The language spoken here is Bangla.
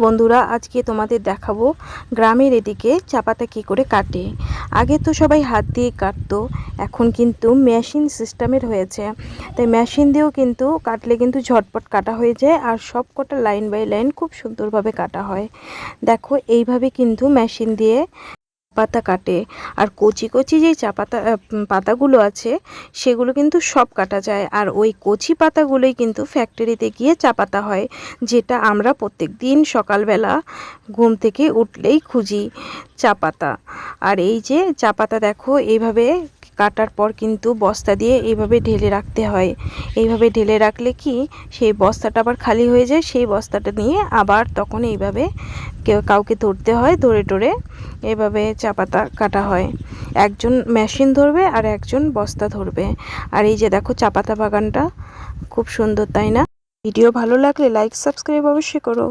বন্ধুরা, আজকে তোমাদের দেখাবো গ্রামের এদিকে চা পাতা কী করে কাটে। আগে তো সবাই হাত দিয়ে কাটতো, এখন কিন্তু মেশিন সিস্টেমের হয়েছে। তাই মেশিন দিয়েও কিন্তু কাটলে কিন্তু ঝটপট কাটা হয়ে যায়, আর সব কটা লাইন বাই লাইন খুব সুন্দরভাবে কাটা হয়। দেখো, এইভাবে কিন্তু মেশিন দিয়ে পাতা কাটে। আর কচি কচি যেই চা পাতা পাতাগুলো আছে সেগুলো কিন্তু সব কাটা যায়, আর ওই কচি পাতাগুলোই কিন্তু ফ্যাক্টরিতে গিয়ে চা পাতা হয়, যেটা আমরা প্রত্যেক দিন সকালবেলা ঘুম থেকে উঠলেই খুঁজি চা পাতা। আর এই যে চা পাতা দেখো, এইভাবে কাটার পর কিন্তু বস্তা দিয়ে এইভাবে ঢেলে রাখতে হয়। এইভাবে ঢেলে রাখলে কি, সেই বস্তাটা আবার খালি হয়ে যায়, সেই বস্তাটা নিয়ে আবার তখন এইভাবে কাউকে ধরতে হয়, ধরে টরে এভাবে চা পাতা কাটা হয়। একজন মেশিন ধরবে আর একজন বস্তা ধরবে। আর এই যে দেখো, চা পাতা বাগানটা খুব সুন্দর, তাই না? ভিডিও ভালো লাগলে লাইক সাবস্ক্রাইব অবশ্যই করো।